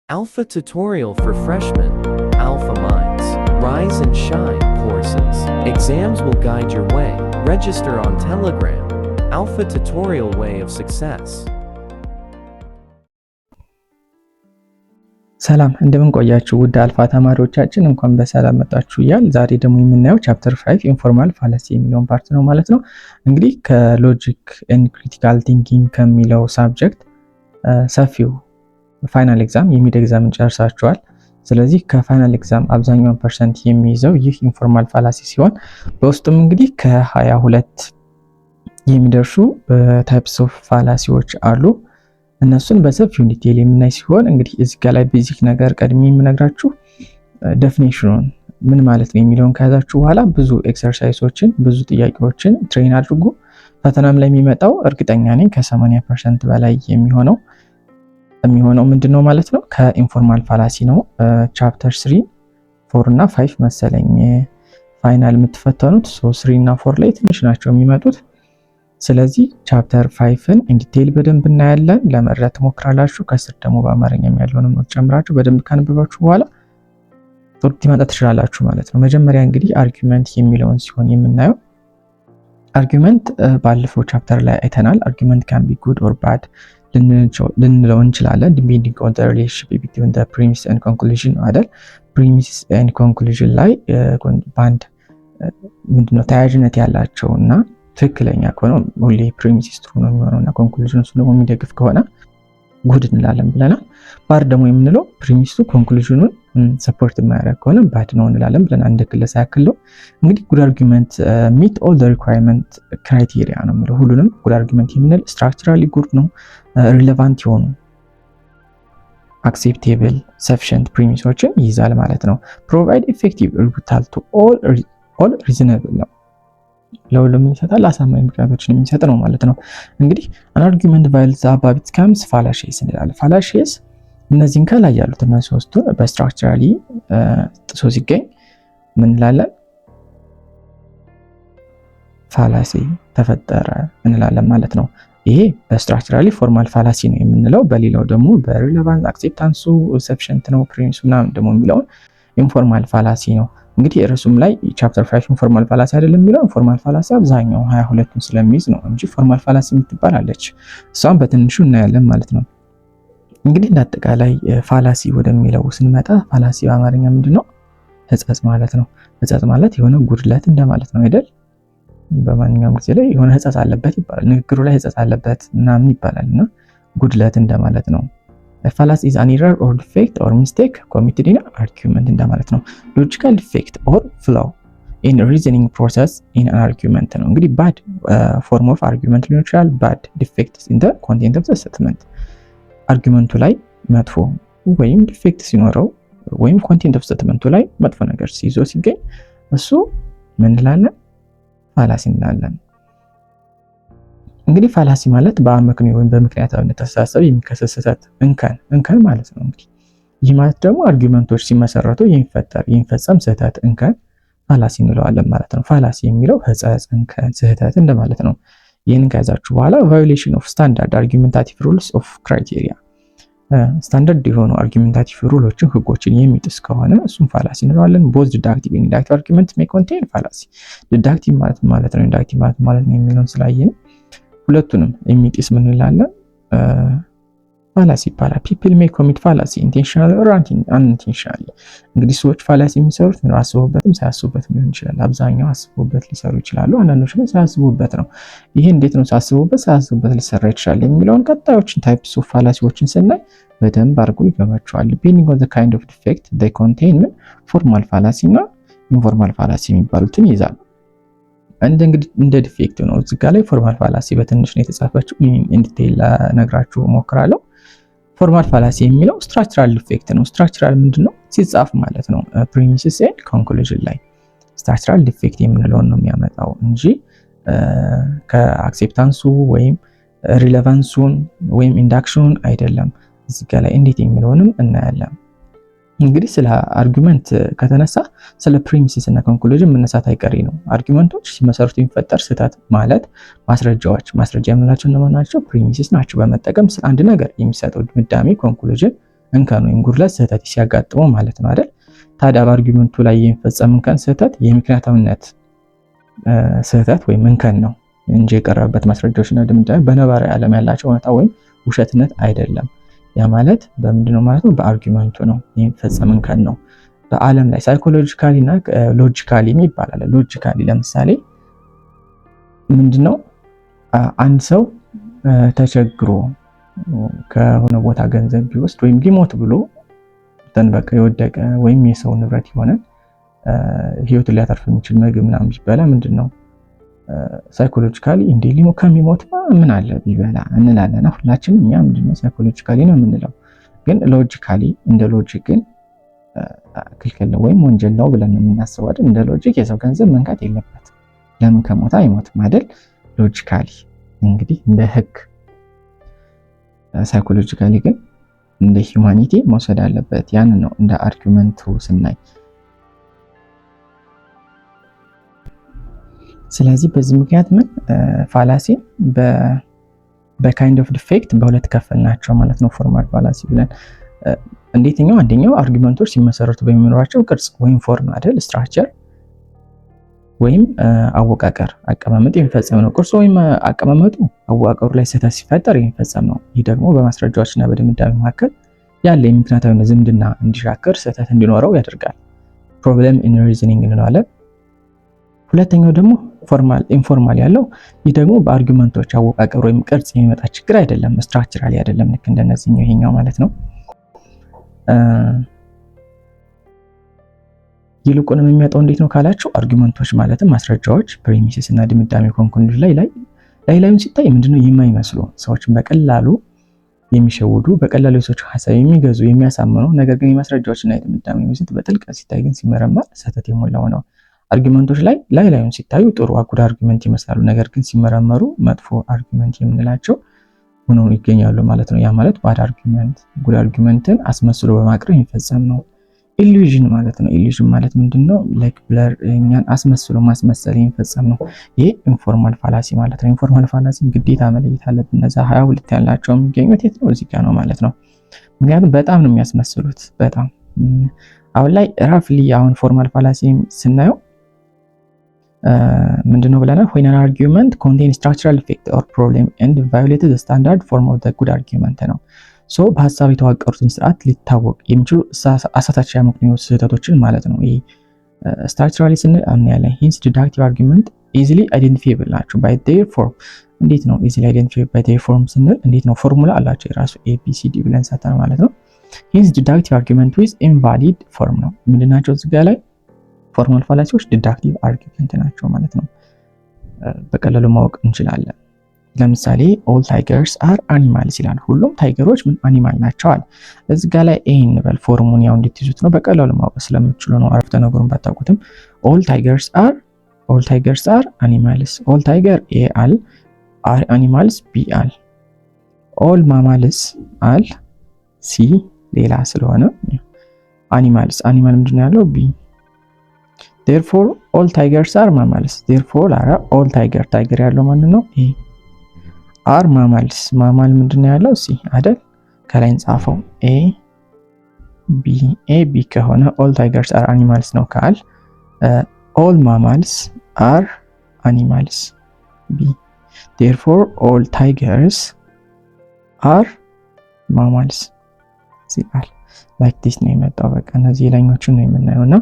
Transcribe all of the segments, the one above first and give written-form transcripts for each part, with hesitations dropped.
Alpha Tutorial for Freshmen. Alpha Minds. Rise and Shine courses. Exams will guide your way. Register on Telegram. Alpha Tutorial Way of Success. ሰላም እንደምን ቆያችሁ ውድ አልፋ ተማሪዎቻችን እንኳን በሰላም መጣችሁ እያል ዛሬ ደግሞ የምናየው ቻፕተር 5 ኢንፎርማል ፋላሲ የሚለውን ፓርት ነው ማለት ነው። እንግዲህ ከሎጂክ ኤንድ ክሪቲካል ቲንኪንግ ከሚለው ሳብጀክት ሰፊው ፋይናል ኤግዛም የሚድ ኤግዛምን ጨርሳችኋል። ስለዚህ ከፋይናል ኤግዛም አብዛኛውን ፐርሰንት የሚይዘው ይህ ኢንፎርማል ፋላሲ ሲሆን በውስጡም እንግዲህ ከ22 የሚደርሱ ታይፕስ ኦፍ ፋላሲዎች አሉ። እነሱን በሰፊው ዲቴል የምናይ ሲሆን እንግዲህ እዚህ ጋር ላይ ቤዚክ ነገር ቀድሜ የምነግራችሁ ዴፊኒሽኑን ምን ማለት ነው የሚለውን ከያዛችሁ በኋላ ብዙ ኤክሰርሳይሶችን ብዙ ጥያቄዎችን ትሬን አድርጉ። ፈተናም ላይ የሚመጣው እርግጠኛ ነኝ ከ80% በላይ የሚሆነው ምንድነው ማለት ነው ከኢንፎርማል ፋላሲ ነው። ቻፕተር 3 4 እና 5 መሰለኝ ፋይናል የምትፈተኑት 3 እና 4 ላይ ትንሽ ናቸው የሚመጡት። ስለዚህ ቻፕተር 5ን ኢንዲቴል በደንብ እናያለን። ለመረዳት ትሞክራላችሁ። ከስር ደግሞ በአማርኛም ያለውን ኖት ጨምራችሁ በደንብ ካነበባችሁ በኋላ ቶርት ይመጣ ትችላላችሁ ማለት ነው። መጀመሪያ እንግዲህ አርጊውመንት የሚለውን ሲሆን የምናየው አርጊውመንት ባለፈው ቻፕተር ላይ አይተናል። አርጊውመንት ካን ቢ ጉድ ኦር ባድ ልንለው እንችላለን ዲፔንዲንግ ኦን ዘ ሪሌሽንሺፕ ቢትዊን ዘ ፕሪሚስ ኤንድ ኮንክሉዥን አይደል። ፕሪሚስ ኤንድ ኮንክሉዥን ላይ ባንድ ምንድነው ተያያዥነት ያላቸውና ትክክለኛ ከሆነ ሁሌ ፕሪሚስ ትሩ ነው የሚሆነው እና ኮንክሉዥን እሱ ደግሞ የሚደግፍ ከሆነ ጉድ እንላለን ብለናል። ባድ ደግሞ የምንለው ፕሪሚሱ ኮንክሉዥኑን ሰፖርት የማያደርግ ከሆነ ባድ ነው እንላለን ብለናል። እንደ ክለሳ ያክለው እንግዲህ ጉድ አርጊውመንት ሚት ኦል ዘ ሪኳየርመንት ክራይቴሪያ ነው የሚለው። ሁሉንም ጉድ አርጊውመንት የምንል ስትራክቸራሊ ጉድ ነው፣ ሪሌቫንት የሆኑ አክሴፕቴብል ሰፊሽንት ፕሪሚሶችን ይይዛል ማለት ነው። ፕሮቫይድ ኢፌክቲቭ ሪቡታል ቱ ኦል ሪዝነብል ነው፣ ለሁሉም ይሰጣል፣ አሳማኝ ምክንያቶችን የሚሰጥ ነው ማለት ነው። እንግዲህ አን አርጊውመንት ቫይልስ አባብ ኢት ካምስ ፋላሺየስ እንላለን። ፋላሺየስ እነዚህን ከላይ ያሉት እና ሶስቱን በስትራክቸራሊ ጥሶ ሲገኝ ምን እንላለን? ፋላሲ ተፈጠረ እንላለን ማለት ነው። ይሄ በስትራክቸራሊ ፎርማል ፋላሲ ነው የምንለው። በሌላው ደግሞ በሪሌቫንስ አክሴፕታንሱ ሰፊሽንት ነው ፕሪሚሱ ምናምን ደግሞ የሚለውን ኢንፎርማል ፋላሲ ነው። እንግዲህ ርዕሱም ላይ ቻፕተር 5 ኢንፎርማል ፋላሲ አይደለም የሚለው ኢንፎርማል ፋላሲ አብዛኛው 22ቱን ስለሚይዝ ነው እንጂ ፎርማል ፋላሲ የምትባል አለች። እሷም በትንሹ እናያለን ማለት ነው። እንግዲህ እንዳጠቃላይ ፋላሲ ወደሚለው ስንመጣ ፋላሲ በአማርኛ ምንድነው? ሕጸጽ ማለት ነው። ሕጸጽ ማለት የሆነ ጉድለት እንደማለት ነው አይደል? በማንኛውም ጊዜ ላይ የሆነ ሕጸጽ አለበት ይባላል። ንግግሩ ላይ ሕጸጽ አለበት ምናምን ይባላልና ጉድለት እንደማለት ነው። ፋላሲ is an error or defect or mistake committed in argument እንደማለት ነው። logical defect or flaw in reasoning process in an argument ነው። እንግዲህ bad form of argument ሊሆን ይችላል። bad defects in the content of the statement አርጊውመንቱ ላይ መጥፎ ወይም ዲፌክት ሲኖረው ወይም ኮንቴንት ኦፍ ስቴትመንቱ ላይ መጥፎ ነገር ሲይዞ ሲገኝ እሱ ምን እንላለን? ፋላሲ እንላለን። እንግዲህ ፋላሲ ማለት በአመክንዮ ወይም በምክንያታዊነት አስተሳሰብ የሚከሰት ስህተት እንከን ማለት ነው። እንግዲህ ይህ ማለት ደግሞ አርጊውመንቶች ሲመሰረቱ የሚፈጸም ስህተት እንከን ፋላሲ እንለዋለን ማለት ነው። ፋላሲ የሚለው ሕጸጽ፣ እንከን፣ ስህተት እንደማለት ነው። ይህንን ከያዛችሁ በኋላ ቫዮሌሽን ኦፍ ስታንዳርድ አርጊውመንታቲቭ ሩልስ ኦፍ ክራይቴሪያ ስታንዳርድ የሆኑ አርጊውመንታቲቭ ሩሎችን ህጎችን የሚጥስ ከሆነ እሱም ፋላሲ እንለዋለን። ቦዝ ዲዳክቲቭ ኤንድ ኢንዳክቲቭ አርጊውመንት ሜይ ኮንቴን ፋላሲ። ዲዳክቲቭ ማለት ነው፣ ኢንዳክቲቭ ማለት ነው የሚለውን ስላየን ሁለቱንም የሚጥስ ምን እንላለን? ፋላሲ ይባላል። ፒፕል ሜይ ኮሚት ፋላሲ ኢንቴንሽናል ኦር አንኢንቴንሽናል። እንግዲህ ሰዎች ፋላሲ የሚሰሩት ነው አስበውበትም ሳያስቡበትም ሊሆን ይችላል። አብዛኛው አስበውበት ሊሰሩ ይችላሉ፣ አንዳንዶች ግን ሳያስቡበት ነው። ይሄ እንዴት ነው ሳያስቡበት ሊሰራ ይችላል የሚለውን ቀጣዮችን ታይፕስ ኦፍ ፋላሲዎችን ስናይ በደንብ አድርጎ ይገባቸዋል። ዲፔንዲንግ ኦን ዘ ካይንድ ኦፍ ዲፌክት they contain ፎርማል ፋላሲ እና ኢንፎርማል ፋላሲ የሚባሉትን ይይዛል። እንግዲህ እንደ ዲፌክት ነው እዚህ ጋር ላይ ፎርማል ፋላሲ በትንሽ ነው የተጻፈችው። ኢንዲቴል ነግራችሁ ሞክራለሁ። ፎርማል ፋላሲ የሚለው ስትራክቸራል ዲፌክት ነው። ስትራክቸራል ምንድነው? ሲጻፍ ማለት ነው ፕሪሚስስ ኤንድ ኮንክሉዥን ላይ ስትራክቸራል ዲፌክት የምንለውን ነው የሚያመጣው እንጂ ከአክሴፕታንሱ ወይም ሪሌቫንሱን ወይም ኢንዳክሽኑን አይደለም። እዚህ ጋር ላይ እንዴት የሚለውንም እናያለን። እንግዲህ ስለ አርጊውመንት ከተነሳ ስለ ፕሪሚስስ እና ኮንክሉዥን መነሳት አይቀሬ ነው። አርጊውመንቶች ሲመሰረቱ የሚፈጠር ስህተት ማለት ማስረጃ የምንላቸው እነማን ናቸው? ፕሪሚስስ ናቸው። በመጠቀም ስለ አንድ ነገር የሚሰጠው ድምዳሜ ኮንክሉዥን እንከን ወይም ጉድለት ስህተት ሲያጋጥመው ማለት ነው አይደል? ታዲያ በአርጊውመንቱ ላይ የሚፈጸም እንከን ስህተት የምክንያታዊነት ስህተት ወይም እንከን ነው እንጂ የቀረበበት ማስረጃዎችና ድምዳሜ በነባራዊ ዓለም ያላቸው እውነታ ወይም ውሸትነት አይደለም። ያ ማለት በምንድነው ማለት ነው? በአርጊውመንቱ ነው የሚፈጸም እንከን ነው። በዓለም ላይ ሳይኮሎጂካሊ እና ሎጂካሊ ይባላል። ሎጂካሊ ለምሳሌ ምንድነው አንድ ሰው ተቸግሮ ከሆነ ቦታ ገንዘብ ቢወስድ ወይም ሊሞት ብሎ በቃ የወደቀ ወይም የሰው ንብረት የሆነ ህይወቱን ሊያተርፍ የሚችል ምግብ ምናምን ቢበላ ምንድነው ሳይኮሎጂካሊ እንዴ ከሚሞት ምን አለ ቢበላ እንላለን። ሁላችንም እኛ ምንድነው ሳይኮሎጂካሊ ነው የምንለው። ግን ሎጂካሊ እንደ ሎጂክ ግን ክልክል ነው ወይም ወንጀል ነው ብለን የምናስበው አይደል? እንደ ሎጂክ የሰው ገንዘብ መንካት የለበትም። ለምን ከሞታ አይሞትም አይደል? ሎጂካሊ እንግዲህ እንደ ህግ፣ ሳይኮሎጂካሊ ግን እንደ ሂዩማኒቲ መውሰድ አለበት። ያን ነው እንደ አርጊውመንቱ ስናይ። ስለዚህ በዚህ ምክንያት ምን ፋላሲ በካይንድ ኦፍ ዲፌክት በሁለት ከፈልናቸው ማለት ነው። ፎርማል ፋላሲ ብለን እንዴትኛው አንደኛው አርጊውመንቶች ሲመሰረቱ በሚኖራቸው ቅርጽ ወይም ፎርም አይደል? ስትራክቸር ወይም አወቃቀር አቀማመጥ የሚፈጸም ነው። ቅርጹ ወይም አቀማመጡ አወቃቀሩ ላይ ስህተት ሲፈጠር የሚፈጸም ነው። ይህ ደግሞ በማስረጃዎችና በድምዳሜ መካከል ያለ የምክንያታዊነት ዝምድና እንዲሻከር ስህተት እንዲኖረው ያደርጋል። ፕሮብለም ኢን ሪዝኒንግ እንለዋለን። ሁለተኛው ደግሞ ፎርማል ኢንፎርማል ያለው ይህ ደግሞ በአርጊውመንቶች አወቃቀር ወይም ቅርጽ የሚመጣ ችግር አይደለም፣ ስትራክቸራሊ አይደለም። ልክ እንደነዚህኛው ይሄኛው ማለት ነው። ይልቁንም የሚመጣው እንዴት ነው ካላችሁ አርጊውመንቶች ማለትም ማስረጃዎች ፕሪሚሲስ እና ድምዳሜ ኮንክሉዥን ላይም ሲታይ ምንድነው የማይመስሉ ሰዎችን በቀላሉ የሚሸውዱ በቀላሉ የሰዎች ሐሳብ የሚገዙ የሚያሳምኑ ነገር ግን የማስረጃዎችና የድምዳሜ ይዘት በጥልቀት ሲታይ ግን ሲመረመር ስህተት የሞላው ነው። አርጊውመንቶች ላይም ሲታዩ ጥሩ አጉድ አርጊውመንት ይመስላሉ፣ ነገር ግን ሲመረመሩ መጥፎ አርጊውመንት የምንላቸው ሆነው ይገኛሉ ማለት ነው። ያ ማለት ባድ አርጊውመንት ጉድ አርጊውመንትን አስመስሎ በማቅረብ የሚፈጸም ነው። ኢሉዥን ማለት ነው። ኢሉዥን ማለት ምንድነው? ላይክ ብለር እኛን አስመስሎ ማስመሰል የሚፈጸም ነው። ይሄ ኢንፎርማል ፋላሲ ማለት ነው። ኢንፎርማል ፋላሲ ግዴታ መለየት አለብን። እነዛ 22 ያላቸው የሚገኙት የት ነው? እዚህ ጋር ነው ማለት ነው። ምክንያቱም በጣም ነው የሚያስመስሉት። በጣም አሁን ላይ ራፍሊ አሁን ፎርማል ፋላሲ ስናየው ምንድነው ብለናል? when an argument contains structural defect or problem and violates the standard form of the good argument ነው። ሶ በሐሳብ የተዋቀሩትን ስርዓት ሊታወቅ የሚችሉ አሳታች ያመክንዮ ስህተቶችን ማለት ነው። ይሄ ስትራክቸራሊ ስንል አምናለን hence deductive argument easily identifiable ናቸው by their form። እንዴት ነው easily identifiable by their form ስንል እንዴት ነው? ፎርሙላ አላቸው የራሱ ABCD ብለን ሰጥተን ማለት ነው። hence deductive argument with invalid form ነው። ምንድናቸው እዚህ ጋር ላይ ፎርማል ፋላሲዎች ዲዳክቲቭ አርጊውመንት ናቸው ማለት ነው። በቀላሉ ማወቅ እንችላለን። ለምሳሌ ኦል ታይገርስ አር አኒማልስ ይላል። ሁሉም ታይገሮች ምን አኒማል ናቸዋል። እዚህ ጋር ላይ ኤ እንበል ፎርሙን ያው እንድትይዙት ነው፣ በቀላሉ ማወቅ ስለምትችሉ ነው። አረፍተ ነገሩን ባታውቁትም ኦል ታይገርስ አር አኒማልስ። ኦል ታይገር ኤ አል፣ አር አኒማልስ ቢ አል። ኦል ማማልስ አል ሲ ሌላ ስለሆነ አኒማልስ አኒማል ምንድነው ያለው ቢ። therefore all tigers are mammals። therefore all tiger ያለው ማን ነው? ኤ። are mammals ማማል ምንድነው ያለው? ሲ አይደል? ከላይ እንጻፈው ኤ ቢ ከሆነ all tigers are animals ነው ካል all mammals are animals ቢ። therefore all tigers are mammals ሲባል like this ነው የመጣው። በቃ እነዚህ ላይኞቹን ነው የምናየውና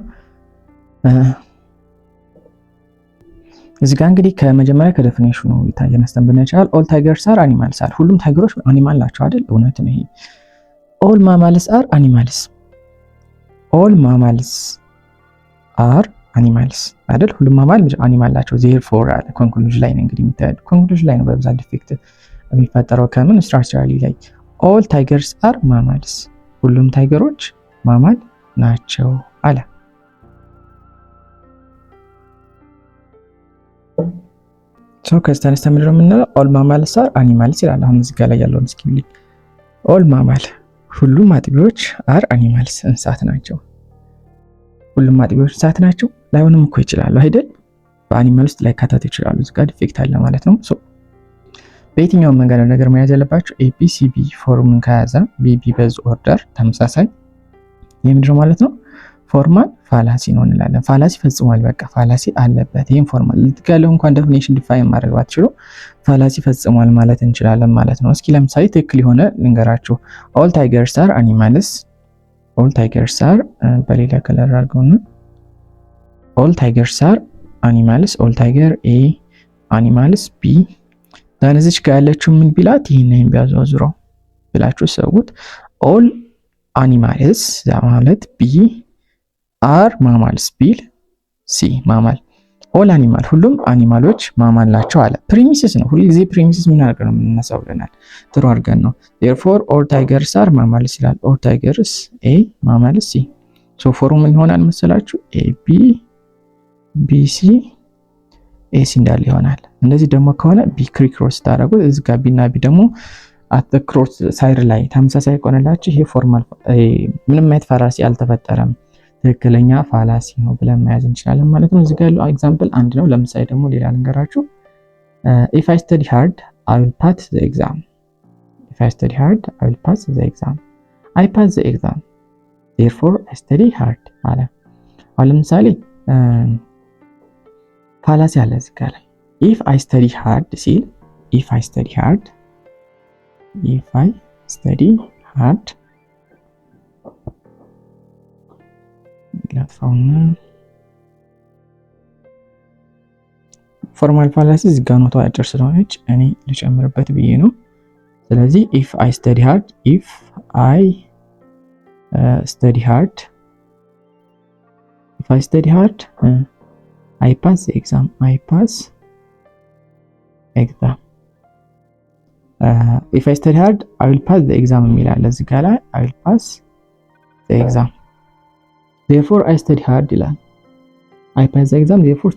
እዚህ ጋር እንግዲህ ከመጀመሪያ ከዴፊኒሽኑ ተነስተን ብንቻል ኦል ታይገርስ አር አኒማልስ አር፣ ሁሉም ታይገሮች አኒማል ናቸው አይደል? እውነት ነው ይሄ። ኦል ማማልስ አር አኒማልስ፣ ኦል ማማልስ አር አኒማልስ አይደል? ሁሉም ማማል አኒማል ናቸው። ዜርፎር አለ ኮንክሉዥን ላይ ነው እንግዲህ የሚታየው። ኮንክሉዥን ላይ ነው በብዛት ዲፌክት የሚፈጠረው ከምን ስትራክቸራሊ ላይ። ኦል ታይገርስ አር ማማልስ፣ ሁሉም ታይገሮች ማማል ናቸው አለ። ሶ ከስተነስተ ምንድነው የምንለው? ኦል ማማልስ አር አኒማልስ ይላል። አሁን እዚህ ጋር ላይ ያለውን እስኪ ብሊ ኦል ማማል ሁሉም አጥቢዎች አር አኒማልስ እንስሳት ናቸው። ሁሉም አጥቢዎች እንስሳት ናቸው ላይሆንም እኮ ይችላሉ አይደል? በአኒማል ውስጥ ላይ ካተት ይችላሉ። እዚህ ጋር ዲፌክት አለ ማለት ነው። ሶ በየትኛውም ነገር መያዝ ያለባችሁ ኤቢሲቢ ፎርምን ከያዘ ቢቢ በዝ ኦርደር ተመሳሳይ የምንድነው ማለት ነው ፎርማል ፋላሲ ነው እንላለን። ፋላሲ ፈጽሟል፣ በቃ ፋላሲ አለበት። ይሄን ፎርማል ልትጋለው እንኳን ዴፊኒሽን ዲፋይን ማድረግ ባትችሉ ፋላሲ ፈጽሟል ማለት እንችላለን ማለት ነው። እስኪ ለምሳሌ ትክክል የሆነ ልንገራችሁ። ኦል ታይገርስ አር አኒማልስ፣ ኦል ታይገርስ አር በሌላ ከለር አድርገውና ኦል ታይገርስ አር አኒማልስ፣ ኦል ታይገር ኤ አኒማልስ ቢ። ዛን እዚች ጋር ያለችው ምን ቢላት ይሄን ቢያዟዙረው ብላችሁ ሰውት ኦል አኒማልስ ማለት ቢ አር ማማልስ ቢል ሲ ማማል ኦል አኒማል ሁሉም አኒማሎች ማማል ናቸው አለ። ፕሪሚሲስ ነው ሁሉ ጊዜ ፕሪሚሲስ ምን አድርገን ነው የምንነሳው ብለናል። ጥሩ አድርገን ነው therefore all tigers are mammals ይላል። all tigers a mammals c ሶ ፎርሙ ምን ይሆናል መሰላችሁ a b b c a c እንዳለ ይሆናል። እንደዚህ ደግሞ ከሆነ b ክሮስ ታደርጉት እዚህ ጋር b እና b ደግሞ አት ክሮስ ሳይድ ላይ ተመሳሳይ ቆነላችሁ ይሄ ፎርማል ምንም አይነት ፋላሲ አልተፈጠረም ትክክለኛ ፋላሲ ነው ብለን መያዝ እንችላለን ማለት ነው። እዚህ ጋር ያለው ኤግዛምፕል አንድ ነው። ለምሳሌ ደግሞ ሌላ ልንገራችሁ። if I study hard I will pass the exam. if I study hard I will pass the exam. I pass the exam therefore I study hard አለ። አሁን ለምሳሌ ፋላሲ አለ እዚህ ጋር ላይ if I study hard ሲል if I study hard ላጥፋውና ፎርማል ፋላሲ እዚህ ጋር ነው አጭር ስለሆነች እኔ ልጨምርበት ብዬ ነው። ስለዚህ if I study hard I pass the exam. if I study hard I will pass the exam የሚላል እዚህ ጋር ላይ I will pass the exam therefore I study hard ይላል። I pass the exam therefore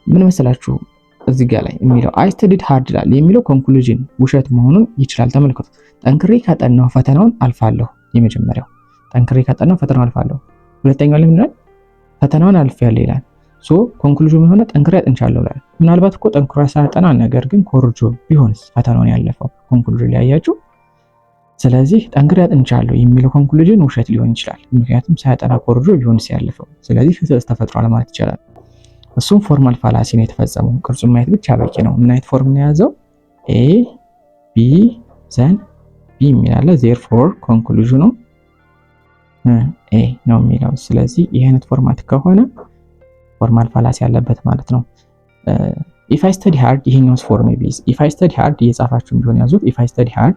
ምን መሰላችሁ እዚህ ጋር ላይ የሚለው I studied hard ይላል የሚለው ኮንክሉዥን ውሸት መሆኑን ይችላል። ተመልከቱ። ጠንክሬ ካጠናው ፈተናውን አልፋለሁ። የመጀመሪያው ጠንክሬ ካጠናው ፈተናውን አልፋለሁ። ሁለተኛው ላይ ምንድነው ፈተናውን አልፌያለሁ ይላል። ሶ ኮንክሉዥን ምን ሆነ ጠንክሬ አጥንቻለሁ ይላል። ምናልባት እኮ ጠንክሮ ሳያጠና ነገር ግን ኮርጆ ቢሆንስ ፈተናውን ያለፈው ኮንክሉዥን ላይ ያያችሁ። ስለዚህ ጠንክሬ አጥንቻለሁ የሚለው ኮንክሉዥን ውሸት ሊሆን ይችላል። ምክንያቱም ሳያጠና ኮርጆ ቢሆንስ ያለፈው። ስለዚህ ስህተት ተፈጥሯል ማለት ይቻላል። እሱም ፎርማል ፋላሲ ነው የተፈጸመው። ቅርጹን ማየት ብቻ በቂ ነው። ምን አይነት ፎርም ነው የያዘው? ኤ ቢ ዘን ቢ የሚላለ therefore ኮንክሉዥኑ ኤ ነው የሚለው። ስለዚህ ይሄ አይነት ፎርማት ከሆነ ፎርማል ፋላሲ ያለበት ማለት ነው። if I study hard ይሄኛው ፎርም ቢዝ if I study hard እየጻፋችሁ ቢሆን ያዙት if I study hard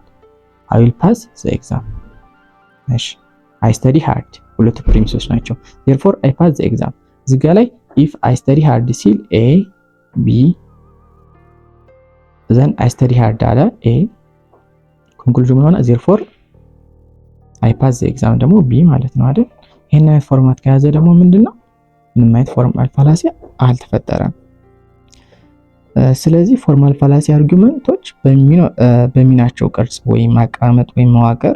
I will pass the exam። እሺ I study hard ሁለቱ ፕሪሚሶች ናቸው። therefore I pass the exam እዚህ ጋር ላይ if I study hard ሲል a b then I study hard አለ a ኮንክሉዥን ሆነ therefore I pass the exam ደግሞ b ማለት ነው አይደል? ይሄን አይነት ፎርማት ከያዘ ደግሞ ምንድነው ምንም አይነት ፎርማል ፋላሲ አልተፈጠረም። ስለዚህ ፎርማል ፋላሲ አርጊውመንቶች በሚናቸው ቅርጽ ወይም አቀማመጥ ወይም መዋቅር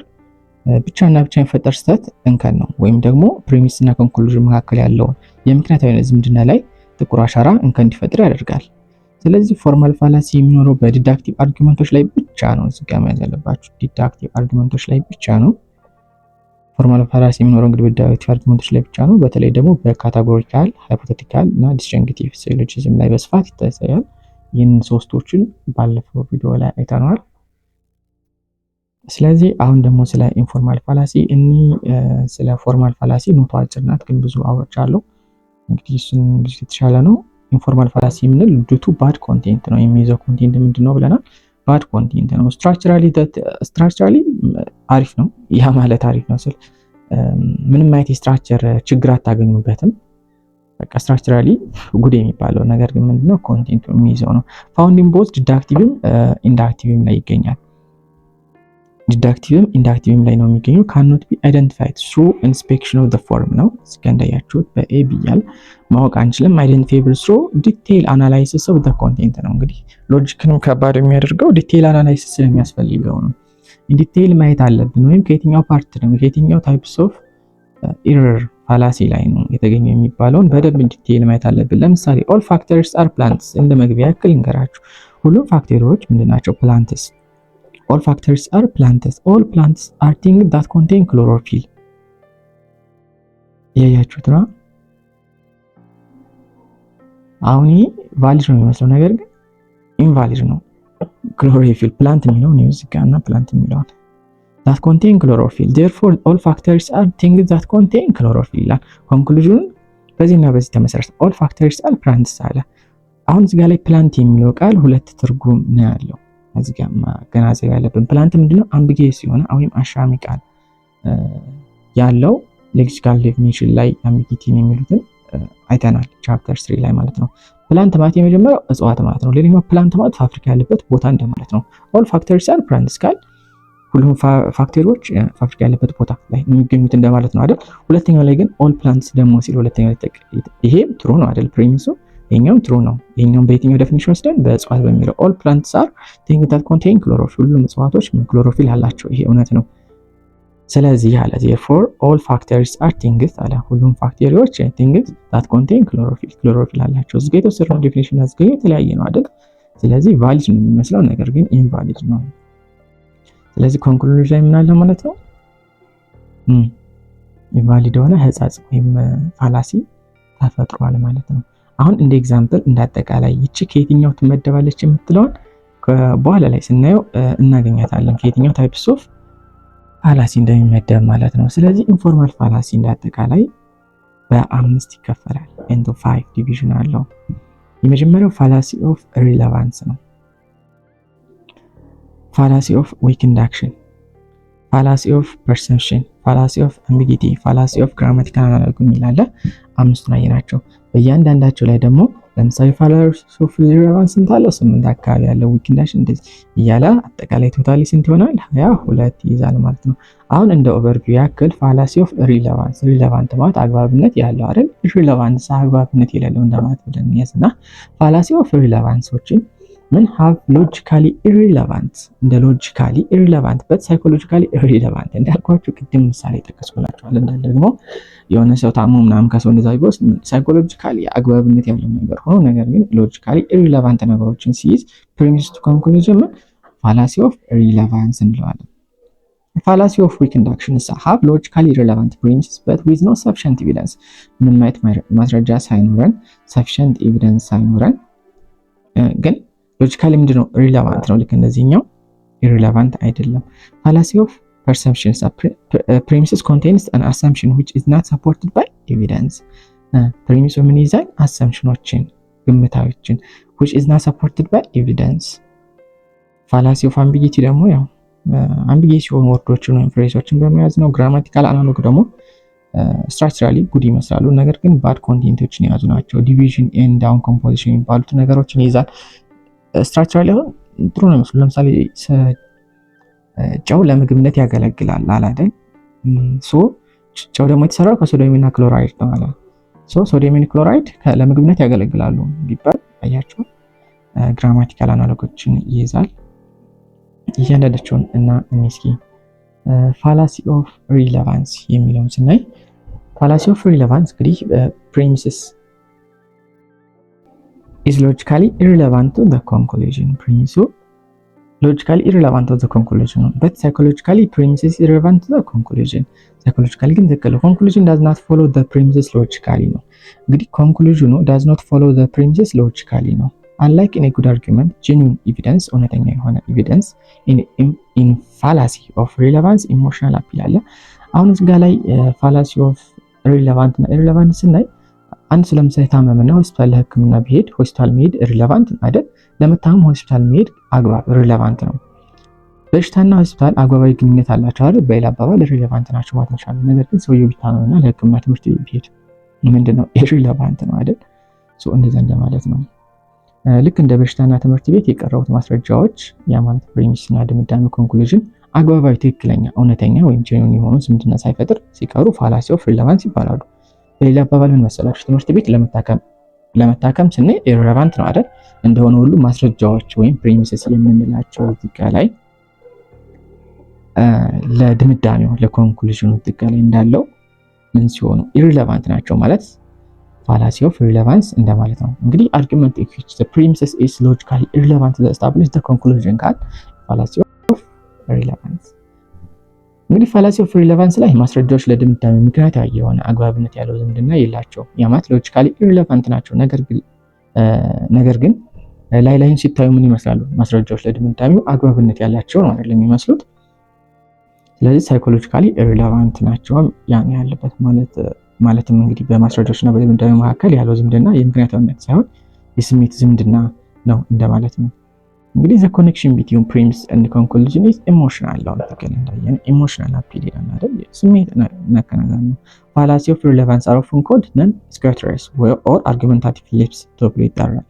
ብቻና ብቻ የሚፈጠር ስህተት እንከን ነው ወይም ደግሞ ፕሪሚስ እና ኮንክሉዥን መካከል ያለውን የምክንያታዊነት ዝምድና ላይ ጥቁር አሻራ እንከን እንዲፈጥር ያደርጋል። ስለዚህ ፎርማል ፋላሲ የሚኖረው በዲዳክቲቭ አርጊውመንቶች ላይ ብቻ ነው። እዚህ ጋር መያዝ ያለባችሁ ዲዳክቲቭ አርጊውመንቶች ላይ ብቻ ነው። ፎርማል ፋላሲ የሚኖረው እንግዲህ በዲዳክቲቭ አርጊውመንቶች ላይ ብቻ ነው። በተለይ ደግሞ በካታጎሪካል፣ ሃይፖቴቲካል እና ዲስጀንክቲቭ ሲሎጂዝም ላይ በስፋት ይታያል። ይህን ሶስቶችን ባለፈው ቪዲዮ ላይ አይተናል። ስለዚህ አሁን ደግሞ ስለ ኢንፎርማል ፋላሲ ስለ ፎርማል ፋላሲ ኖቱ አጭር ናት፣ ግን ብዙ አውርቻለሁ። እንግዲህ እሱን ብዙ የተሻለ ነው። ኢንፎርማል ፋላሲ የምንል ዱቱ ባድ ኮንቴንት ነው። የሚይዘው ኮንቴንት ምንድነው ብለናል? ባድ ኮንቴንት ነው። ስትራክቸራሊ አሪፍ ነው። ያ ማለት አሪፍ ነው ስል ምንም አይነት የስትራክቸር ችግር አታገኙበትም። በቃ ስትራክቸራሊ ጉድ የሚባለው ነገር ግን ምንድነው ኮንቴንቱ የሚይዘው ነው። ፋውንዲንግ ቦዝ ዲዳክቲቭም ኢንዳክቲቭም ላይ ይገኛል። ዲዳክቲቭም ኢንዳክቲቭም ላይ ነው የሚገኘው። ካንኖት ቢ አይደንቲፋይድ ትሩ ኢንስፔክሽን ኦፍ ዘ ፎርም ነው። እስኪ እንዳያችሁት በኤ ብያል ማወቅ አንችልም። አይደንቲፋይብል ትሩ ዲቴይል አናላይሲስ ኦፍ ዘ ኮንቴንት ነው። እንግዲህ ሎጂክንም ከባድ የሚያደርገው ዲቴይል አናላይሲስ ስለሚያስፈልገው ነው። ዲቴይል ማየት አለብን። ወይም ከየትኛው ፓርት ነው ከየትኛው ታይፕስ ኦፍ ኤረር ፋላሲ ላይ ነው የተገኘው የሚባለውን በደንብ ዲቴይል ማየት አለብን። ለምሳሌ ኦል ፋክተርስ አር ፕላንትስ እንደ መግቢያ ያክል እንገራችሁ። ሁሉም ፋክተሪዎች ምንድናቸው? ፕላንትስ። all factors are plants. all plants are things that contain chlorophyll። ያያችሁት ነው። አሁን ይሄ ቫሊድ ነው የሚመስለው ነገር ግን ኢንቫሊድ ነው። ክሎሮፊል ፕላንት የሚለው ነው እዚህ ጋር እና ፕላንት የሚለው that contain chlorophyll therefore all factors are things that contain chlorophyll ይላል። ኮንክሉዥኑን በዚህና በዚህ ተመሰረተ all factors are plants አለ። አሁን እዚህ ጋር ላይ ፕላንት የሚለው ቃል ሁለት ትርጉም ነው ያለው። እዚህ ጋር ማገናዘብ ያለብን ፕላንት ምንድነው? አምቢጊየስ ሲሆን ወይም አሻሚ ቃል ያለው ሌክሲካል ዴፊኒሽን ላይ አምቢጊቲን የሚሉትን አይተናል ቻፕተር 3 ላይ ማለት ነው። ፕላንት ማለት የመጀመሪያው እጽዋት ማለት ነው። ሌላኛው ፕላንት ማለት ፋብሪካ ያለበት ቦታ እንደማለት ነው። all factors are plants ካል ሁሉም ፋክተሪዎች ፋብሪካ ያለበት ቦታ ላይ የሚገኙት እንደማለት ነው አይደል? ሁለተኛው ላይ ግን all plants ደግሞ ሲል ሁለተኛው ይሄ ትሩ ነው አይደል? ፕሪሚሱ ይሄኛው ትሩ ነው። ይሄኛው በየትኛው ዴፊኒሽን ወስደን በእጽዋት በሚለው all plants are things that contain chlorophyll ሁሉም እጽዋቶች ክሎሮፊል አላቸው። ይሄ እውነት ነው። ስለዚህ አለ therefore all factors are things አለ ሁሉም ፋክተሪዎች things that contain chlorophyll አላቸው። እዚህ ጋር የተወሰደው ዴፊኒሽን አዝገኝ የተለያየ ነው አይደል? ስለዚህ ቫሊድ ነው የሚመስለው ነገር ግን ኢንቫሊድ ነው። ስለዚህ ኮንክሉዥን ላይ ምን አለ ማለት ነው? ኢንቫሊድ ሆነ ህጻጽ ወይም ፋላሲ ተፈጥሯል ማለት ነው። አሁን እንደ ኤግዛምፕል እንዳጠቃላይ ይቺ ከየትኛው ትመደባለች የምትለውን በኋላ ላይ ስናየው እናገኛታለን። ከየትኛው ታይፕስ ኦፍ ፋላሲ እንደሚመደብ ማለት ነው። ስለዚህ ኢንፎርማል ፋላሲ እንዳጠቃላይ በአምስት ይከፈላል። into 5 ዲቪዥን አለው። የመጀመሪያው ፋላሲ ኦፍ ሪሌቫንስ ነው። fallacy of weak induction, fallacy of perception, fallacy of ambiguity, fallacy of grammatical analogy ይላል። አምስቱን አየናቸው። በእያንዳንዳቸው ላይ ደግሞ ለምሳሌ fallacy of relevance እንታለው 8 አካባቢ ያለው weak induction እንደዚህ እያለ አጠቃላይ ቶታሊ ስንት ይሆናል? 22 ይይዛል ማለት ነው። አሁን እንደ ኦቨርቪው ያክል fallacy of relevance relevant ማለት አግባብነት ያለው አይደል? relevance አግባብነት የሌለው እንደማለት ብለን እንያዝና fallacy of relevance-ዎችን ምን have logically irrelevant እንደ logically irrelevant but psychologically irrelevant እንዳልኳችሁ ቅድም ምሳሌ ተከስኩላችኋል። እንዳለ ደግሞ የሆነ ሰው ታሞ ምናምን ከሰው እንደዛ ቢወስድ psychologically አግባብነት ያለው ነገር ሆኖ ነገር ግን logically irrelevant ነገሮችን ሲይዝ premise to conclusion fallacy of irrelevance እንለዋለን። fallacy of weak induction have logically irrelevant premises but with no sufficient evidence ምን ማለት ማስረጃ ሳይኖረን sufficient evidence ሳይኖረን ግን ሎጂካሊ ምንድነው ሪሌቫንት ነው። ልክ እንደዚህኛው ኢሪሌቫንት አይደለም። fallacy of perception premises contains an assumption which is not supported by evidence ፕሪሚሱ ምን ይዛል? አሰምፕሽኖችን ግምታዎችን which is not supported by evidence። fallacy of ambiguity ደግሞ ያው ambiguous የሆኑ ወርዶችን ወይም ፍሬዞችን በመያዝ ነው። grammatical analogy ደግሞ ስትራክቸራሊ ጉድ ይመስላሉ ነገር ግን ባድ ኮንቴንቶችን የያዙ ናቸው። ዲቪዥን ኤንድ ዳውን ኮምፖዚሽን የሚባሉት ነገሮችን ይይዛል። ስትራክቸራሊ አሁን ጥሩ ነው የሚመስሉ ለምሳሌ ጨው ለምግብነት ያገለግላል አይደል? ጨው ደግሞ የተሰራው ከሶዲየም እና ክሎራይድ ነው አለ። ሶዲየም እና ክሎራይድ ለምግብነት ያገለግላሉ ቢባል አያችሁ ግራማቲካል አናሎጎችን ይይዛል። እያንዳንዳቸውን እና እስኪ ፋላሲ ኦፍ ሪሌቫንስ የሚለውን ስናይ ፋላሲ ኦፍ ሪሌቫንስ እንግዲህ ፕሪሚስስ is logically irrelevant to the conclusion. Premise logically irrelevant to the conclusion, but psychologically premise is irrelevant to the conclusion. Psychologically ግን the conclusion does not follow the premises logically ነው። እንግዲህ conclusion does not follow the premises logically ነው። Unlike in a good argument, genuine evidence እውነተኛ የሆነ evidence in fallacy of relevance emotional appeal አለ። አሁን እዚህ ጋር ላይ fallacy of relevant እና irrelevant ስናይ አንድ ስለምሳሌ ታመመና ሆስፒታል ለህክምና ቢሄድ ሆስፒታል መሄድ ሪሌቫንት አይደል? ለመታመም ሆስፒታል መሄድ አግባብ ሪሌቫንት ነው። በሽታና ሆስፒታል አግባባዊ ግንኙነት አላቸው አይደል? በሌላ አባባል ሪሌቫንት ናቸው ማለት እንችላለን። ነገር ግን ሰውየው ቢታመምና ለህክምና ትምህርት ቤት ቢሄድ ምንድነው? ኢሪሌቫንት ነው አይደል? እንደዛ እንደማለት ነው። ልክ እንደ በሽታና ትምህርት ቤት የቀረቡት ማስረጃዎች ያ ማለት ፕሪሚስና ድምዳሜ ኮንክሉዥን አግባባዊ ትክክለኛ እውነተኛ ወይም ጄኒን የሆኑ ዝምድና ሳይፈጥር ሲቀሩ ፋላሲ ኦፍ ሪሌቫንስ ይባላሉ። በሌላ አባባል ምን መሰላችሁ? ትምህርት ቤት ለመታከም ስንል ኢሬሌቫንት ነው አይደል? እንደሆነ ሁሉ ማስረጃዎች ወይም ፕሪሚስስ የምንላቸው እዚህ ጋር ላይ ለድምዳሜው ለኮንክሉዥኑ እዚህ ጋር ላይ እንዳለው ምን ሲሆኑ ኢሬሌቫንት ናቸው ማለት ፋላሲ ኦፍ ሪሌቫንስ እንደማለት ነው። እንግዲህ አርጊመንት ኢፍ ዊች ዘ ፕሪሚሰስ ኢዝ ሎጂካሊ ኢርሌቫንት ዘ ኤስታብሊሽ ዘ ኮንክሉዥን ካል ፋላሲ ኦፍ ሪሌቫንስ። እንግዲህ ፋላሲ ኦፍ ሪሌቫንስ ላይ ማስረጃዎች ለድምዳሜ ምክንያታዊ የሆነ አግባብነት ያለው ዝምድና የላቸውም። ያ ማለት ሎጂካሊ ኢርሌቫንት ናቸው፣ ነገር ግን ላይን ሲታዩ ምን ይመስላሉ? ማስረጃዎች ለድምዳሜው አግባብነት ያላቸው ነው አይደለም የሚመስሉት። ስለዚህ ሳይኮሎጂካሊ ኢርሌቫንት ናቸው ያን ያለበት ማለትም እንግዲህ በማስረጃዎችና በድምዳሜው መካከል ያለው ዝምድና የምክንያታዊነት ሳይሆን የስሜት ዝምድና ነው እንደማለት ነው። እንግዲህ ዘ ኮኔክሽን ቢትዊን ፕሪሚስ ኤንድ ኮንክሉዥን ኢዝ ኢሞሽናል ነው። ተከለ እንዳየን ኢሞሽናል አፒል ይላል አይደል? ስሜት ነክ ነገር ነው። ፋላሲ ኦፍ ሪሌቫንስ አር ኦፍን ኮልድ ነን ስካተረስ ኦር አርጊመንታቲቭ ሊፕስ ተብሎ ይጠራል።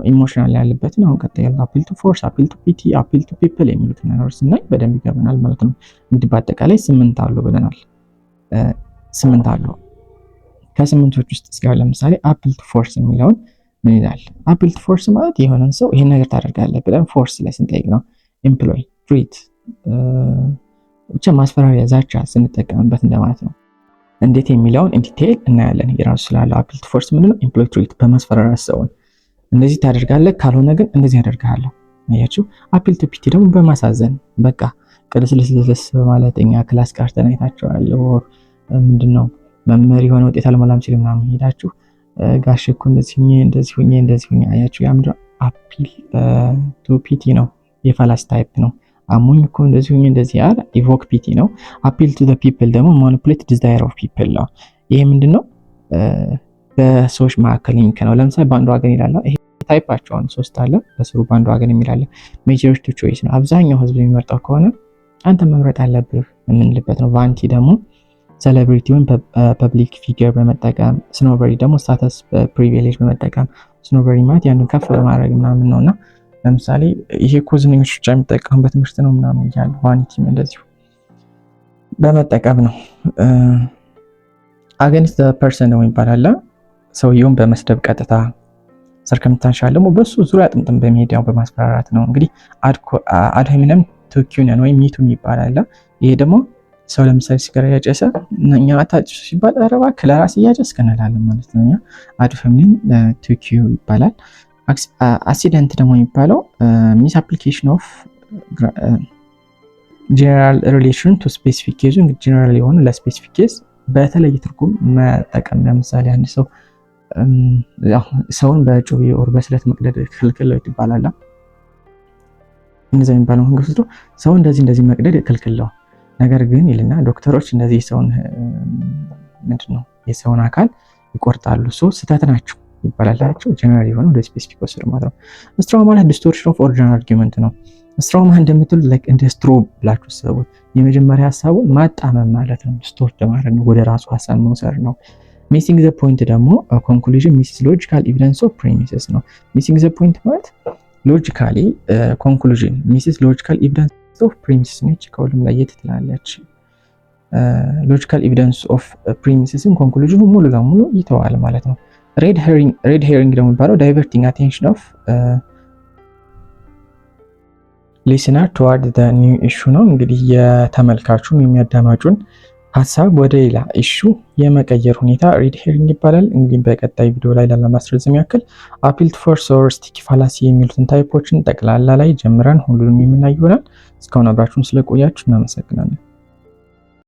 ኢሞሽናል ያለበት ነው። ቀጣይ ያለው አፒል ቱ ፎርስ፣ አፒል ቱ ፒቲ፣ አፒል ቱ ፒፕል የሚሉት ነገሮች ስናይ በደንብ ይገባናል ማለት ነው። እንግዲህ በአጠቃላይ 8 አሉ ብለናል። 8 አሉ። ከስምንቶች ውስጥ እስኪ ለምሳሌ አፒል ቱ ፎርስ የሚለውን ምን ይላል? አፒል ቱ ፎርስ ማለት የሆነን ሰው ይሄን ነገር ታደርጋለህ ብለን ፎርስ ላይ ስንጠይቅ ነው። ኤምፕሎይ፣ ትሪት፣ ብቻ ማስፈራሪያ፣ ዛቻ ስንጠቀምበት እንደማለት ነው። እንዴት የሚለውን ኢንዲቴይል እናያለን። የራሱ ስላለው አፒል ቱ ፎርስ ምንድነው? ኤምፕሎይ፣ ትሪት በማስፈራሪያ ሰውን እንደዚህ ታደርጋለህ ካልሆነ ግን እንደዚህ ያደርጋለሁ። አያችሁ። አፒል ቱ ፒቲ ደግሞ በማሳዘን በቃ ቅልስልስልስ ማለት እኛ ክላስ ቀርተን አይታችኋል። ምንድነው መምህር የሆነ ውጤት አልሞላም ሲል ምናምን ሄዳችሁ ጋሽ እኮ እንደዚህ ሁኜ አያችሁ። ያ ምንድነው? አፒል ቱ ፒቲ ነው። የፋላሲ ታይፕ ነው። አሞኝ እኮ እንደዚህ አለ። ኢቮክ ፒቲ ነው። አፒል ቱ ዘ ፒፕል ደግሞ ማኒፑሌት ዲዛይር ኦፍ ፒፕል ነው። ይሄ ምንድነው? በሰዎች መካከል የሚከነው ለምሳሌ በአንዱ ወገን ይላል። ይሄ ታይፓቸውን 3 አለ። በስሩ በአንዱ ወገን የሚላል ሜጆሪቲ ቾይስ ነው። አብዛኛው ህዝብ የሚመርጠው ከሆነ አንተ መምረጥ አለብህ የምንልበት ነው። ቫንቲ ደግሞ ሴሌብሪቲ ወይም ፐብሊክ ፊገር በመጠቀም፣ ስኖበሪ ደግሞ ስታተስ ፕሪቪሌጅ በመጠቀም፣ ስኖበሪ ማለት ያንን ከፍ በማድረግ ምናምን ነውና ለምሳሌ ይሄ እኮ ዝነኞች ብቻ የሚጠቀሙበት ትምህርት ነው ምናምን ይላል። ቫኒቲም እንደዚሁ በመጠቀም ነው። አገንስት ዘ ፐርሰን ነው ይባላል። ሰውየውን በመስደብ ቀጥታ፣ ሰርከምታንሻል ደግሞ በሱ ዙሪያ ጥምጥም በመሄድ ያው በማስፈራራት ነው። እንግዲህ አድሆሚነም ቱኪዩነን ወይም ሚቱ ይባላል። ይሄ ደግሞ ሰው ለምሳሌ ሲጋራ ያጨሰ እኛ አታጭሱ ሲባል ኧረ እባክህ ለራስህ እያጨስክ እንላለን ማለት ነው። አድሆሚነም ቱኪዩ ይባላል። አክሲደንት ደግሞ የሚባለው ሚስ አፕሊኬሽን ኦፍ ጀነራል ሪሌሽን ቱ ስፔሲፊክ ኬዝ። እንግዲህ ጀነራል የሆነ ለስፔሲፊክ ኬዝ በተለየ ትርጉም መጠቀም። ለምሳሌ አንድ ሰው ሰውን በጩቤ ኦር በስለት መቅደድ ክልክል ነው ይባላል። እንደዛ የሚባለው ወስዶ ሰው እንደዚህ መቅደድ ክልክል ነው፣ ነገር ግን ይልና ዶክተሮች እንደዚህ ሰውን ምንድነው የሰውን አካል ይቆርጣሉ፣ ስህተት ናቸው ይባላላቸው። ጀነራል የሆነ ወደ ስፔሲፊክ ወስዶ ማለት ነው። ስትራው ማለት ዲስቶርሽን ኦፍ ኦሪጂናል አርጊመንት ነው። ስትራው ማለት እንደምትሉ ላይክ እንደ ስትሮ ብላችሁ ሰቡት። የመጀመሪያ ሐሳቡን ማጣመም ማለት ነው። ዲስቶርት ማድረግ ነው፣ ወደ ራሱ ሐሳብ መውሰድ ነው። ሚሲንግ ዘ ፖይንት ደግሞ ኮንክሉዥን ሚስስ ሎጂካል ኤቪደንስ ኦፍ ፕሪሚሰስ ነው። ሚሲንግ ዘ ፖይንት ማለት ሎጂካሊ ኮንክሉዥን ሚስስ ሎጂካል ኤቪደንስ ኦፍ ፕሪሚሰስ ነች። ከሁሉም ላይ የት ትላለች? ሎጂካል ኤቪደንስ ኦፍ ፕሪሚሰስን ኮንክሉዥኑ ሙሉ ለሙሉ ይተዋል ማለት ነው። ሬድ ሄሪንግ ደግሞ የሚባለው ዳይቨርቲንግ አቴንሽን ኦፍ ሊስነር ቱዋርድ ዘ ኒው ኢሹ ነው። እንግዲህ የተመልካቹን የሚያዳማጩን ሀሳብ ወደ ሌላ ኢሹ የመቀየር ሁኔታ ሬድ ሄሪንግ ይባላል። እንግዲህ በቀጣይ ቪዲዮ ላይ ለማስረዘም ያክል አፒል ቱ ፎርስ ኦር ስቲኪ ፋላሲ የሚሉትን ታይፖችን ጠቅላላ ላይ ጀምረን ሁሉንም የምናይ ይሆናል። እስካሁን አብራችሁን ስለቆያችሁ እናመሰግናለን።